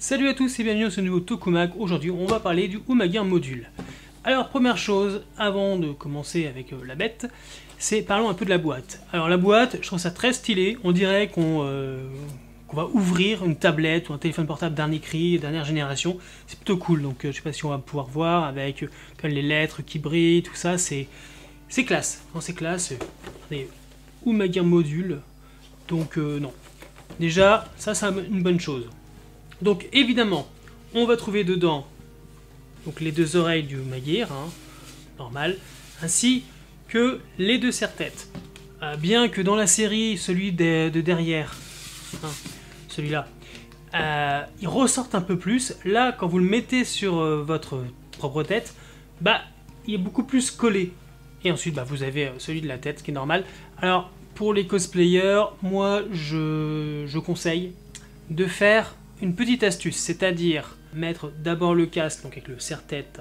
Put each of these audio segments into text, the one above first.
Salut à tous et bienvenue dans ce nouveau Tokumak. Aujourd'hui on va parler du Umagear module. Alors première chose, avant de commencer avec la bête, c'est parlons un peu de la boîte. Alors la boîte, je trouve ça très stylé, on dirait qu'on va ouvrir une tablette ou un téléphone portable dernier cri, dernière génération. C'est plutôt cool, donc je sais pas si on va pouvoir voir avec les lettres qui brillent, tout ça, c'est classe. C'est classe, regardez, Umagear module, donc non. Déjà, ça c'est une bonne chose. Donc évidemment, on va trouver dedans donc, les deux oreilles du Umagear, normal, ainsi que les deux serre-têtes. Bien que dans la série, celui de derrière, celui-là, il ressorte un peu plus. Là, quand vous le mettez sur votre propre tête, il est beaucoup plus collé. Et ensuite, vous avez celui de la tête, ce qui est normal. Alors, pour les cosplayers, moi, je conseille de faire une petite astuce, c'est-à-dire mettre d'abord le casque, donc avec le serre-tête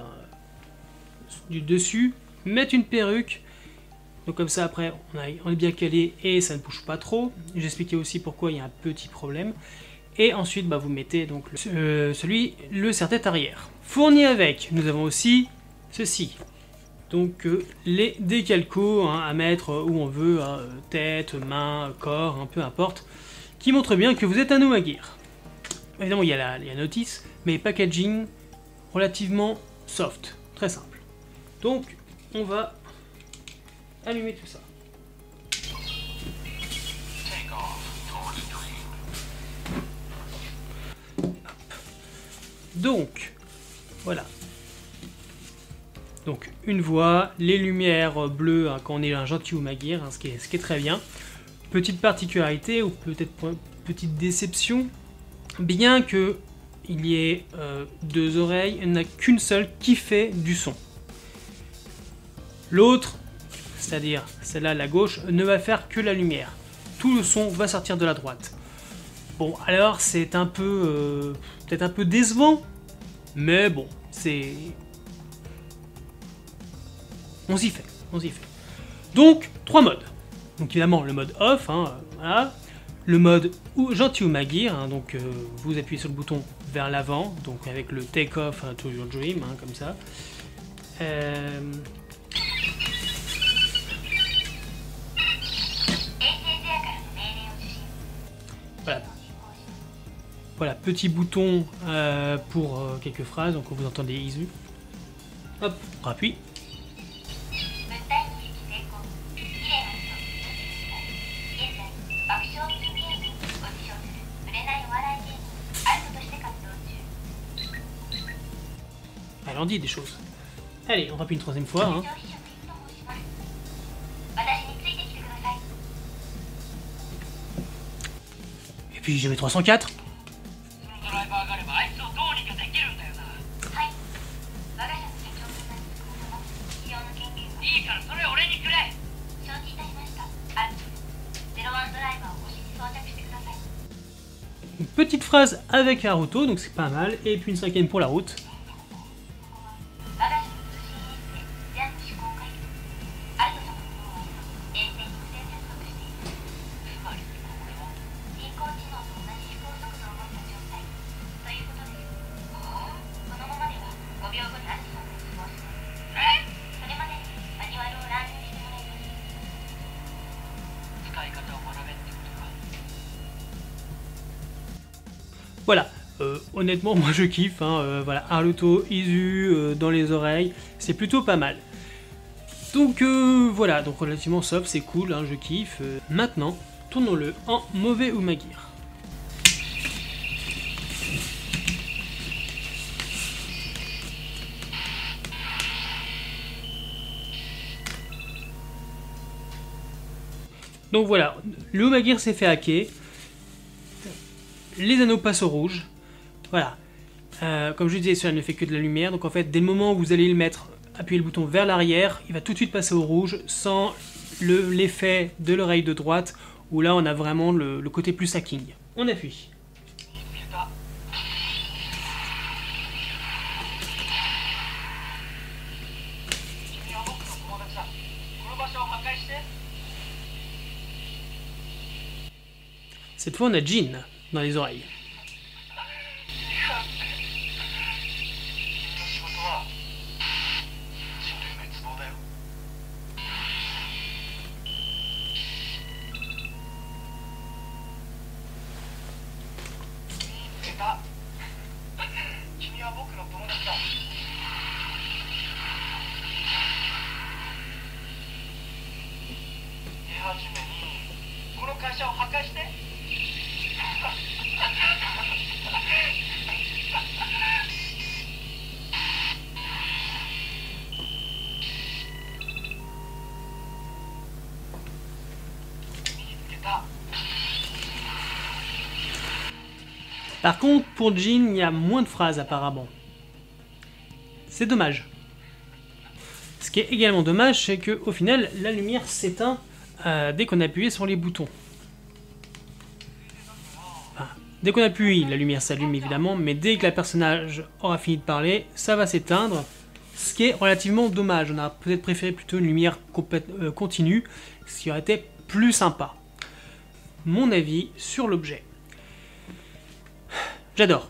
du dessus, mettre une perruque, donc comme ça après on est bien calé et ça ne bouge pas trop. J'expliquais aussi pourquoi il y a un petit problème. Et ensuite vous mettez donc le serre-tête arrière. Fourni avec, nous avons aussi ceci. Donc les décalcos à mettre où on veut, tête, main, corps, peu importe, qui montrent bien que vous êtes un Umagear. Évidemment, il y a la notice, mais packaging relativement soft, très simple. Donc, on va allumer tout ça. Donc, voilà. Donc, une voix, les lumières bleues quand on est un gentil Umagear, ce qui est très bien. Petite particularité, ou peut-être petite déception, bien que il y ait deux oreilles, il n'y en a qu'une seule qui fait du son. L'autre, c'est-à-dire celle-là, la gauche, ne va faire que la lumière. Tout le son va sortir de la droite. Bon, alors c'est un peu, peut-être un peu décevant, mais bon, c'est... On s'y fait, on s'y fait. Donc, trois modes. Donc évidemment, le mode off, voilà. Le mode gentil Umagear, donc vous appuyez sur le bouton vers l'avant, donc avec le take off to your dream, comme ça. Voilà. Voilà, petit bouton pour quelques phrases, donc vous entendez Izu. Hop, on appuie. Elle en dit des choses. Allez, on rappuie une troisième fois. Et puis je mets 304. Une petite phrase avec Haruto, donc c'est pas mal. Et puis une cinquième pour la route. Voilà, honnêtement, moi je kiffe, voilà, Haruto, Izu dans les oreilles, c'est plutôt pas mal. Donc voilà, donc relativement soft, c'est cool, je kiffe. Maintenant, tournons-le en mauvais Umagear. Donc voilà, le Umagear s'est fait hacker. Les anneaux passent au rouge. Voilà. Comme je disais, cela ne fait que de la lumière. Donc en fait, dès le moment où vous allez le mettre, appuyez le bouton vers l'arrière, il va tout de suite passer au rouge sans l'effet de l'oreille de droite où là on a vraiment le côté plus hacking. On appuie. Cette fois on a Jin dans les oreilles. Par contre, pour Jin, il y a moins de phrases apparemment. C'est dommage. Ce qui est également dommage, c'est qu'au final, la lumière s'éteint dès qu'on appuie sur les boutons. Enfin, dès qu'on appuie, la lumière s'allume évidemment, mais dès que le personnage aura fini de parler, ça va s'éteindre. Ce qui est relativement dommage. On a peut-être préféré plutôt une lumière continue, ce qui aurait été plus sympa. Mon avis sur l'objet. J'adore.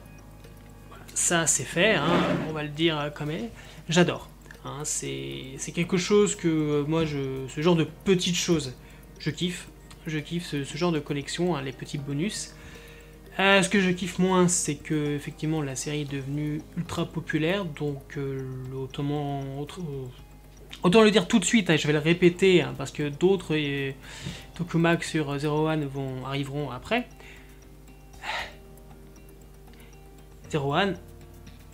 Ça, c'est fait, hein, on va le dire comme elle. J'adore. Hein, c'est quelque chose que moi, ce genre de petites choses, je kiffe. Je kiffe ce genre de collection, hein, les petits bonus. Ce que je kiffe moins, c'est que effectivement la série est devenue ultra populaire, donc autant le dire tout de suite, hein, je vais le répéter, hein, parce que d'autres Tokumak sur Zero One arriveront après. Zero One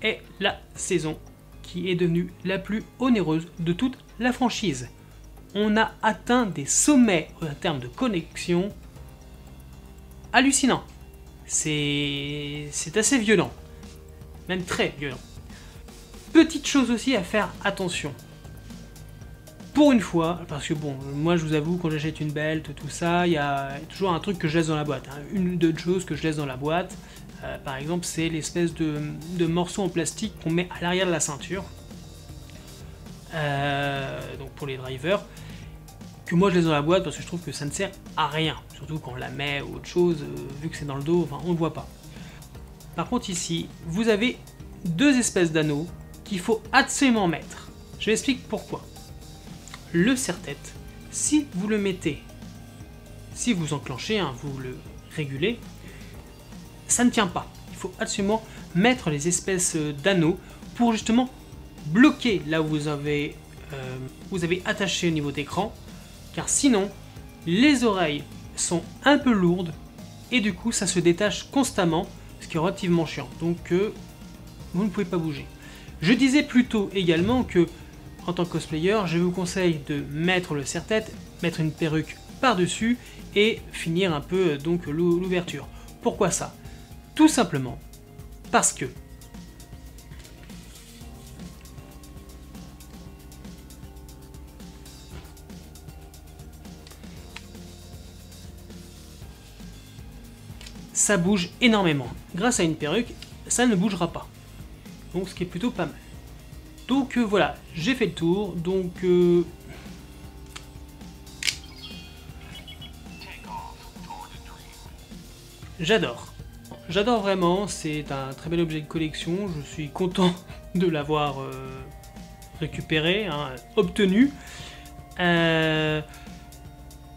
est la saison qui est devenue la plus onéreuse de toute la franchise. On a atteint des sommets en termes de connexion hallucinants. C'est assez violent, même très violent. Petite chose aussi à faire attention. Pour une fois, parce que bon, moi je vous avoue, quand j'achète une belt, tout ça, il y a toujours un truc que je laisse dans la boîte. Hein. Une ou deux choses que je laisse dans la boîte. Par exemple, c'est l'espèce de morceau en plastique qu'on met à l'arrière de la ceinture. Donc pour les drivers. Que moi je laisse dans la boîte parce que je trouve que ça ne sert à rien. Surtout quand on la met ou autre chose, vu que c'est dans le dos, enfin on ne le voit pas. Par contre ici, vous avez deux espèces d'anneaux qu'il faut absolument mettre. Je m'explique pourquoi. Le serre-tête, si vous le mettez, si vous enclenchez, hein, vous le régulez, ça ne tient pas. Il faut absolument mettre les espèces d'anneaux pour justement bloquer là où vous avez attaché au niveau d'écran, car sinon les oreilles sont un peu lourdes et du coup ça se détache constamment, ce qui est relativement chiant. Donc vous ne pouvez pas bouger. Je disais plutôt également que en tant que cosplayer, je vous conseille de mettre le serre-tête, mettre une perruque par-dessus et finir un peu donc l'ouverture. Pourquoi ça? Tout simplement parce que ça bouge énormément. Grâce à une perruque, ça ne bougera pas. Donc ce qui est plutôt pas mal. Donc voilà, j'ai fait le tour. Donc j'adore. J'adore vraiment, c'est un très bel objet de collection. Je suis content de l'avoir récupéré, hein, obtenu.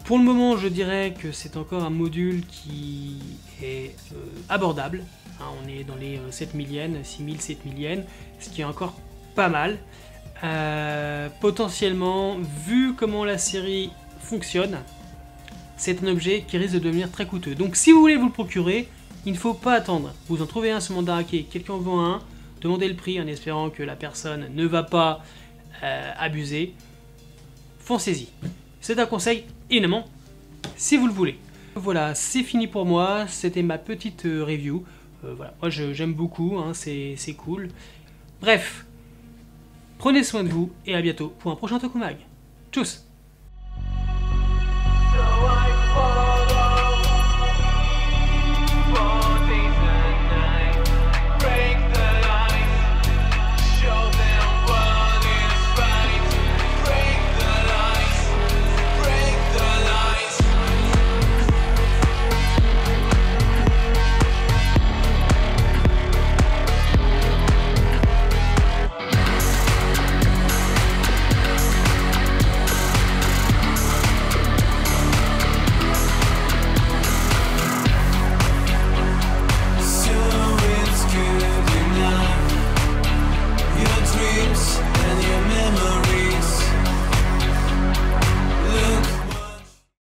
Pour le moment, je dirais que c'est encore un module qui est abordable. Hein, on est dans les 7000 yens, 6000, 7000 yens, ce qui est encore pas mal. Potentiellement, vu comment la série fonctionne, c'est un objet qui risque de devenir très coûteux. Donc si vous voulez vous le procurer, il ne faut pas attendre. Vous en trouvez un sur Mandarake, quelqu'un en vend un, demandez le prix en espérant que la personne ne va pas abuser. Foncez-y. C'est un conseil, évidemment, si vous le voulez. Voilà, c'est fini pour moi. C'était ma petite review. Voilà, moi j'aime beaucoup, hein, c'est cool. Bref, prenez soin de vous et à bientôt pour un prochain Tokumag. Tchuss!